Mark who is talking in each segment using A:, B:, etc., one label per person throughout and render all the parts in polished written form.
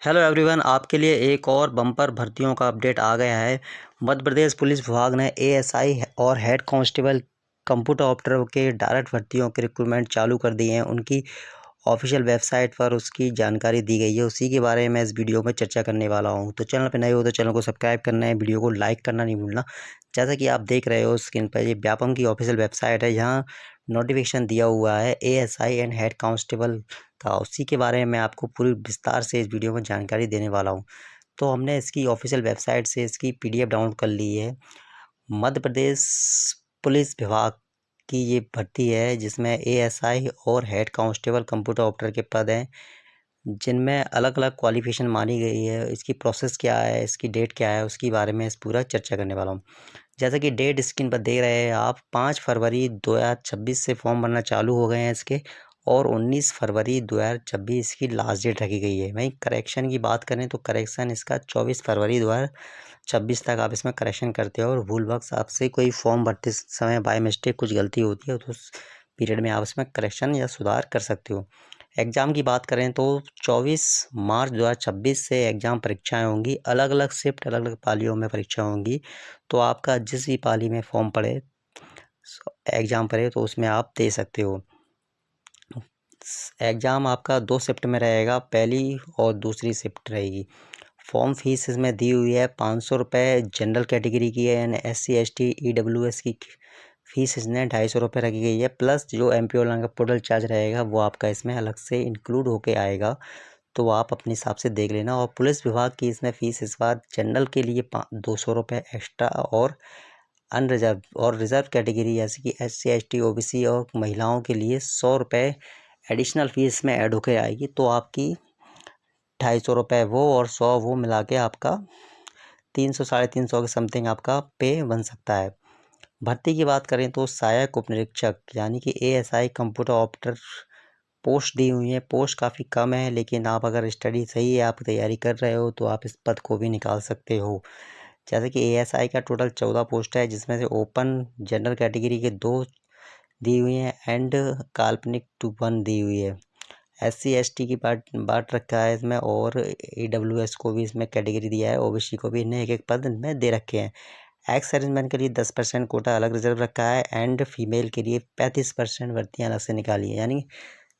A: Hello everyone, आपके लिए एक और बम्पर भर्तियों का अपडेट आ गया है। मध्य प्रदेश पुलिस विभाग ने एएसआई और हेड कांस्टेबल कंप्यूटर ऑपरेटर के डायरेक्ट भर्तियों के रिक्रूटमेंट चालू कर दिए हैं। उनकी ऑफिशियल वेबसाइट पर उसकी जानकारी दी गई है। उसी के बारे में इस वीडियो में चर्चा करने वाला हूं। तो चैनल पर नए हो तो चैनल को सब्सक्राइब करना है, वीडियो को लाइक करना नहीं भूलना। जैसा कि आप देख रहे हो स्क्रीन पर, ये व्यापम की ऑफिशियल वेबसाइट है। यहाँ नोटिफिकेशन दिया हुआ है एएसआई एंड हेड कांस्टेबल का। उसी के बारे में मैं आपको पूरी विस्तार से इस वीडियो में जानकारी देने वाला हूं। तो हमने इसकी ऑफिशियल वेबसाइट से इसकी पीडीएफ डाउनलोड कर ली है। मध्य प्रदेश पुलिस विभाग की ये भर्ती है, जिसमें एएसआई और हेड कांस्टेबल कंप्यूटर ऑपरेटर के पद हैं, जिनमें अलग अलग क्वालिफिकेशन मानी गई है। इसकी प्रोसेस क्या है, इसकी डेट क्या है, उसके बारे में इस पूरा चर्चा करने वाला हूँ। जैसा कि डेट स्क्रीन पर देख रहे हैं आप, 5 फरवरी 2026 से फॉर्म भरना चालू हो गए हैं इसके, और 19 फरवरी 2026 की लास्ट डेट रखी गई है। वहीं करेक्शन की बात करें तो करेक्शन इसका 24 फरवरी 2026 तक आप इसमें करेक्शन करते हो। और भूलवश आपसे कोई फॉर्म भरते समय बाय मिस्टेक कुछ गलती होती है तो उस पीरियड में आप इसमें करेक्शन या सुधार कर सकते हो। एग्ज़ाम की बात करें तो 24 मार्च 2026 से एग्ज़ाम परीक्षाएं होंगी। अलग अलग शिफ्ट, अलग अलग पालियों में परीक्षा होंगी। तो आपका जिस भी पाली में फॉर्म पड़े, एग्ज़ाम पड़े, तो उसमें आप दे सकते हो। एग्ज़ाम आपका 2 शिफ्ट में रहेगा, पहली और दूसरी शिफ्ट रहेगी। फॉर्म फीस इसमें दी हुई है 500 रुपये जनरल कैटेगरी की है, यानी SC ST EWS की फ़ीस इसमें 250 रुपये रखी गई है। प्लस जो MPO का पोर्टल चार्ज रहेगा वो आपका इसमें अलग से इंक्लूड होके आएगा। तो आप अपने हिसाब से देख लेना। और पुलिस विभाग की इसमें फ़ीस इस बार जनरल के लिए 200 रुपये एक्स्ट्रा, और अनरिजर्व और रिजर्व कैटेगरी जैसे कि SC ST OBC और महिलाओं के लिए 100 रुपये एडिशनल फ़ीस में ऐड होकर आएगी। तो आपकी 250 रुपये वो और 100 वो मिला के आपका 300 साढ़े 300 के समथिंग आपका पे बन सकता है। भर्ती की बात करें तो सहायक उपनिरीक्षक यानी कि ASI कंप्यूटर ऑपरेटर पोस्ट दी हुई है। पोस्ट काफ़ी कम है, लेकिन आप अगर स्टडी सही है, आप तैयारी कर रहे हो, तो आप इस पद को भी निकाल सकते हो। जैसे कि ASI का टोटल 14 पोस्ट है, जिसमें से ओपन जनरल कैटेगरी के 2 दी हुई हैं एंड काल्पनिक 1 दी हुई है। SC ST की बात रखा है इसमें, और EWS को भी इसमें कैटेगरी दिया है। OBC को भी इन्हें एक एक पद इनमें दे रखे हैं। एक्स सर्विसमैन के लिए 10% कोटा अलग रिजर्व रखा है, एंड फीमेल के लिए 35% भर्तियाँ अलग से निकाली है। यानी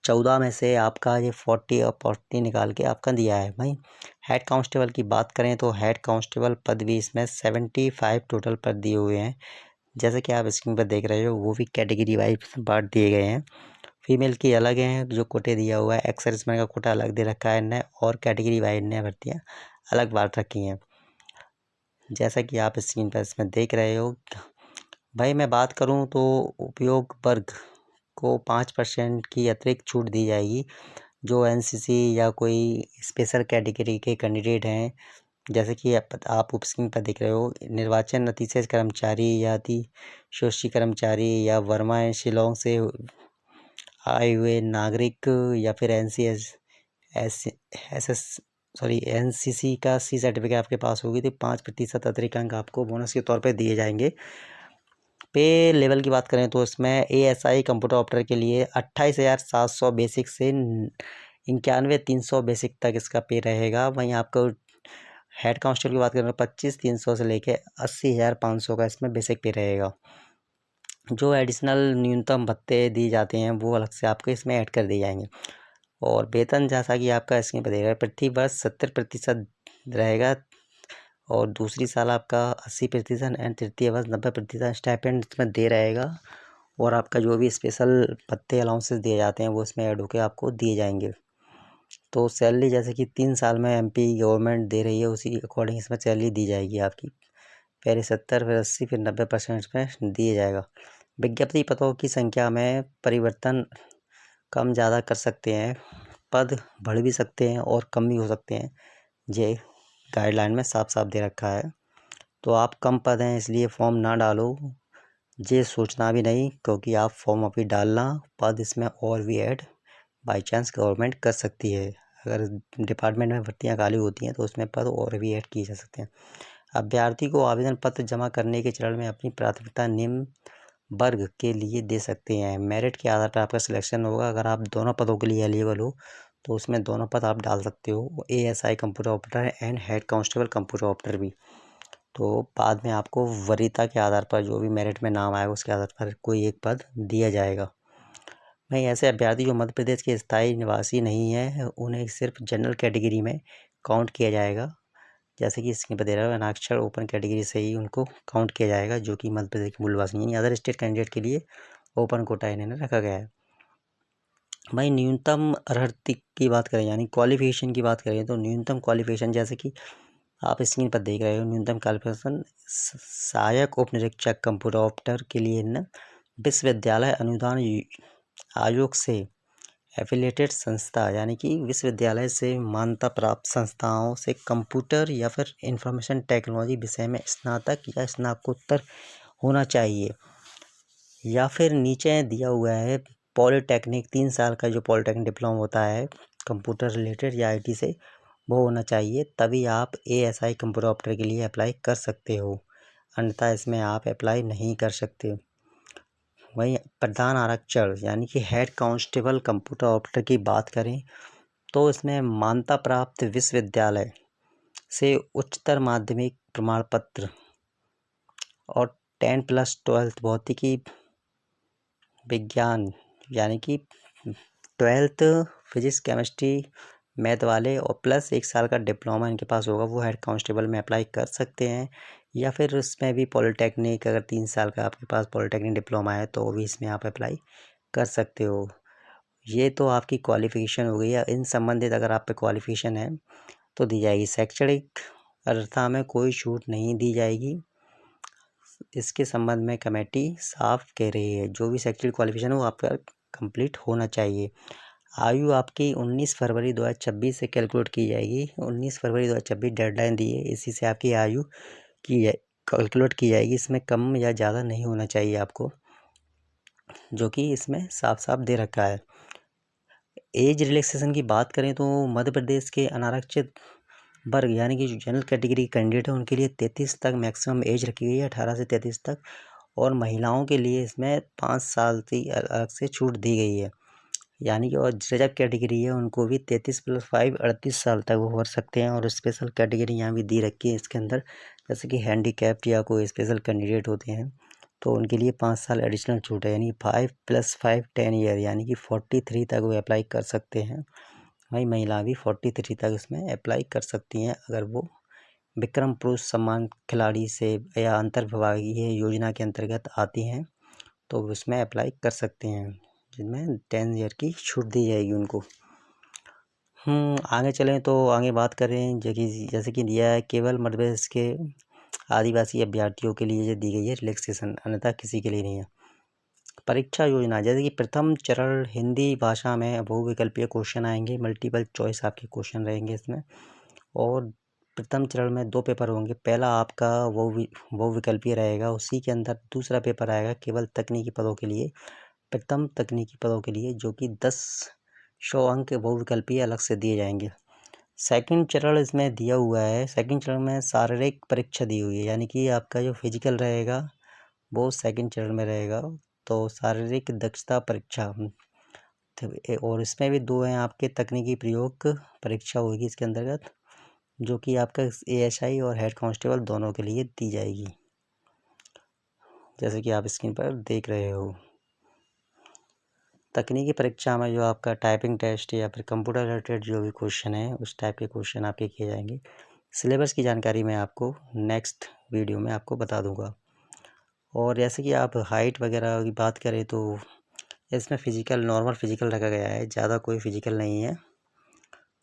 A: 14 में से आपका ये 40 और 40 निकाल के आपका दिया है। भाई हेड कांस्टेबल की बात करें तो हेड कांस्टेबल पद भी इसमें 75 टोटल पद दिए हुए हैं। जैसे कि आप स्क्रीन पर देख रहे हो, वो भी कैटेगरी वाइज बांट दिए गए हैं। फीमेल की अलग हैं जो कोटे दिया हुआ है, एक्स सर्विसमैन का कोटा अलग दे रखा है इन्हें, और कैटेगरी वाइज ने भर्तियाँ अलग बांट रखी हैं। जैसा कि आप स्क्रीन पर इसमें देख रहे हो। भाई मैं बात करूं तो उपयोग वर्ग को 5% की अतिरिक्त छूट दी जाएगी। जो NCC या कोई स्पेशल कैटेगरी के कैंडिडेट हैं, जैसे कि आप स्क्रीन पर देख रहे हो, निर्वाचन अतिशय कर्मचारी या अतिशोषी कर्मचारी या वर्मा एंड शिलोंग से आए हुए नागरिक, या फिर NCC का C सर्टिफिकेट आपके पास होगी तो 5% अतिरिक्त अंक आपको बोनस के तौर पे दिए जाएंगे। पे लेवल की बात करें तो इसमें ASI कंप्यूटर ऑपरेटर के लिए 28,700 बेसिक से 91,300 बेसिक तक इसका पे रहेगा। वहीं आपको हेड कांस्टेबल की बात करें तो 25,300 से लेके 80,500 का इसमें बेसिक पे रहेगा। जो एडिशनल न्यूनतम भत्ते दिए जाते हैं वो अलग से आपको इसमें ऐड कर दिए जाएंगे। और वेतन जैसा कि आपका स्क्रीन पर देगा, प्रति वर्ष 70% रहेगा, और दूसरी साल आपका 80% एंड तृतीय वर्ष 90% स्टाइपेंड इसमें दे रहेगा। और आपका जो भी स्पेशल भत्ते अलाउंसेस दिए जाते हैं वो इसमें ऐड होकर आपको दिए जाएंगे। तो सैलरी जैसे कि 3 साल में MP गवर्नमेंट दे रही है, उसी के अकॉर्डिंग इसमें सैलरी दी जाएगी आपकी। पहले 70, फिर 80, फिर 90% इसमें दिया जाएगा। विज्ञप्ति पदों की संख्या में परिवर्तन कम ज़्यादा कर सकते हैं, पद बढ़ भी सकते हैं और कम भी हो सकते हैं। ये गाइडलाइन में साफ साफ दे रखा है। तो आप कम पद हैं इसलिए फॉर्म ना डालो, ये सोचना भी नहीं, क्योंकि आप फॉर्म अभी डालना, पद इसमें और भी ऐड बाई चांस गवर्नमेंट कर सकती है। अगर डिपार्टमेंट में भर्तियाँ खाली होती हैं तो उसमें पद और भी ऐड किए जा सकते हैं। अभ्यर्थी को आवेदन पत्र जमा करने के चरण में अपनी प्राथमिकता निम्न वर्ग के लिए दे सकते हैं। मेरिट के आधार पर आपका सिलेक्शन होगा। अगर आप दोनों पदों के लिए एलिजिबल हो तो उसमें दोनों पद आप डाल सकते हो, ASI computer operator and head constable computer operator भी। तो बाद में आपको वरीयता के आधार पर जो भी मेरिट में नाम आएगा उसके आधार पर कोई एक पद दिया जाएगा। वहीं ऐसे अभ्यर्थी जो मध्य प्रदेश के स्थायी निवासी नहीं है उन्हें सिर्फ जनरल कैटेगरी में काउंट किया जाएगा। जैसे कि स्क्रीन पर दे रहा है, अनारक्षण ओपन कैटेगरी से ही उनको काउंट किया जाएगा, जो कि मध्य प्रदेश के मूलवासी यानी अदर स्टेट कैंडिडेट के लिए ओपन कोटा इन्हें रखा गया है। भाई न्यूनतम अर्हता की बात करें यानी क्वालिफिकेशन की बात करें तो न्यूनतम क्वालिफिकेशन जैसे कि आप स्क्रीन पर देख रहे हो, न्यूनतम क्वालिफिकेशन सहायक उप निरीक्षक कंप्यूटर ऑपरेटर के लिए न विश्वविद्यालय अनुदान आयोग से एफिलिएटेड संस्था यानी कि विश्वविद्यालय से मान्यता प्राप्त संस्थाओं से कंप्यूटर या फिर इंफॉर्मेशन टेक्नोलॉजी विषय में स्नातक या स्नातकोत्तर होना चाहिए, या फिर नीचे दिया हुआ है पॉलिटेक्निक 3 साल का जो पॉलिटेक्निक डिप्लोमा होता है कंप्यूटर रिलेटेड या IT से, वो होना चाहिए, तभी आप ASI कंप्यूटर ऑपरेटर के लिए अप्लाई कर सकते हो, अन्यथा इसमें आप अप्लाई नहीं कर सकते। वहीं प्रधान आरक्षण यानी कि हेड कांस्टेबल कंप्यूटर ऑपरेटर की बात करें तो इसमें मान्यता प्राप्त विश्वविद्यालय से उच्चतर माध्यमिक प्रमाण पत्र और 10+12 भौतिकी विज्ञान यानी कि 12th फिजिक्स केमिस्ट्री मैथ वाले और प्लस 1 साल का डिप्लोमा इनके पास होगा, वो हेड कांस्टेबल में अप्लाई कर सकते हैं। या फिर उसमें भी पॉलिटेक्निक, अगर 3 साल का आपके पास पॉलिटेक्निक डिप्लोमा है तो भी इसमें आप अप्लाई कर सकते हो। ये तो आपकी क्वालिफिकेशन हो गई है। इन संबंधित अगर आप पे क्वालिफिकेशन है तो दी जाएगी। शैक्षणिक अर्हता में कोई छूट नहीं दी जाएगी, इसके संबंध में कमेटी साफ कह रही है। जो भी शैक्षणिक क्वालिफिकेशन है वो आपका कंप्लीट होना चाहिए। आयु आपकी 19 फरवरी 2026 से कैलकुलेट की जाएगी। 19 फरवरी 2026 डेडलाइन दी है, इसी से आपकी आयु की कैलकुलेट की जाएगी। इसमें कम या ज़्यादा नहीं होना चाहिए आपको, जो कि इसमें साफ साफ दे रखा है। एज रिलैक्सेशन की बात करें तो मध्य प्रदेश के अनारक्षित वर्ग यानी कि जो जनरल कैटेगरी कैंडिडेट है उनके लिए 33 तक मैक्सिमम एज रखी गई है, 18 से 33 तक। और महिलाओं के लिए इसमें 5 साल की अलग से छूट दी गई है, यानी कि और रिजर्व कैटेगरी है उनको भी 33+5 38 साल तक वो भर सकते हैं। और स्पेशल कैटेगरी यहाँ भी दी रखी है इसके अंदर, जैसे कि हैंडीकैप्ड या कोई स्पेशल कैंडिडेट होते हैं तो उनके लिए 5 साल एडिशनल छूट है, यानी 5+5 10 ईयर, यानी कि 43 तक वो अप्लाई कर सकते हैं। वही महिला भी 43 तक इसमें अप्लाई कर सकती हैं अगर वो विक्रम पुरुष सम्मान खिलाड़ी से या अंतर विभागीय योजना के अंतर्गत आती हैं तो उसमें अप्लाई कर सकते हैं, जिनमें 10 ईयर की छूट दी जाएगी उनको। आगे चलें तो आगे बात करें जैसे कि दिया है केवल मध्य प्रदेश के आदिवासी अभ्यर्थियों के लिए दी गई है रिलैक्सेशन, अन्यथा किसी के लिए नहीं है। परीक्षा योजना जैसे कि प्रथम चरण हिंदी भाषा में बहुविकल्पीय क्वेश्चन आएंगे, मल्टीपल चॉइस आपके क्वेश्चन रहेंगे इसमें। और प्रथम चरण में 2 पेपर होंगे, पहला आपका बहुविकल्पीय रहेगा, उसी के अंदर दूसरा पेपर आएगा केवल तकनीकी पदों के लिए, प्रथम तकनीकी पदों के लिए, जो कि 100 अंक बहुविकल्पीय अलग से दिए जाएंगे। सेकंड चरण इसमें दिया हुआ है, सेकंड चरण में शारीरिक परीक्षा दी हुई है, यानी कि आपका जो फिजिकल रहेगा वो सेकंड चरण में रहेगा, तो शारीरिक दक्षता परीक्षा। और इसमें भी 2 हैं आपके, तकनीकी प्रयोग परीक्षा होगी इसके अंतर्गत, जो कि आपका ASI और हेड कांस्टेबल दोनों के लिए दी जाएगी, जैसे कि आप स्क्रीन पर देख रहे हो। तकनीकी परीक्षा में जो आपका टाइपिंग टेस्ट या फिर कंप्यूटर रिलेटेड जो भी क्वेश्चन है उस टाइप के क्वेश्चन आपके किए जाएंगे। सिलेबस की जानकारी मैं आपको नेक्स्ट वीडियो में आपको बता दूंगा। और जैसे कि आप हाइट वगैरह की बात करें तो इसमें फ़िज़िकल नॉर्मल फ़िज़िकल रखा गया है, ज़्यादा कोई फ़िज़िकल नहीं है।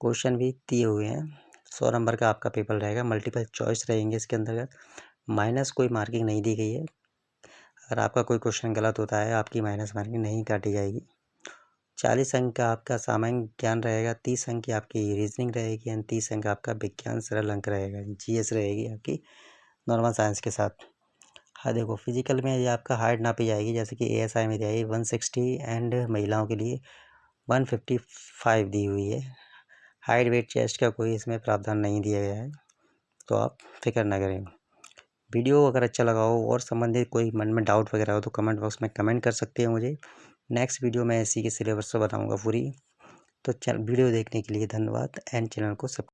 A: क्वेश्चन भी दिए हुए हैं, 100 नंबर का आपका पेपर रहेगा, मल्टीपल चॉइस रहेंगे इसके अंतर्गत, माइनस कोई मार्किंग नहीं दी गई है। अगर आपका कोई क्वेश्चन गलत होता है आपकी माइनस मार्किंग नहीं काटी जाएगी। 40 अंक का आपका सामान्य ज्ञान रहेगा, 30 अंक की आपकी रीजनिंग रहेगी एंड 30 अंक आपका विज्ञान सरल अंक रहेगा, GS रहेगी आपकी नॉर्मल साइंस के साथ। हाँ देखो फिजिकल में ये आपका हाइट नापी जाएगी, जैसे कि ASI में दी जाएगी 160 एंड महिलाओं के लिए 155 दी हुई है। हाइट वेट चेस्ट का कोई इसमें प्रावधान नहीं दिया गया है, तो आप फिक्र ना करें। वीडियो अगर अच्छा लगा हो और संबंधित कोई मन में डाउट वगैरह हो तो कमेंट बॉक्स में कमेंट कर सकते हैं मुझे। नेक्स्ट वीडियो में इसी के सिलेबस को बताऊंगा पूरी। तो वीडियो देखने के लिए धन्यवाद एंड चैनल को सब्सक्राइब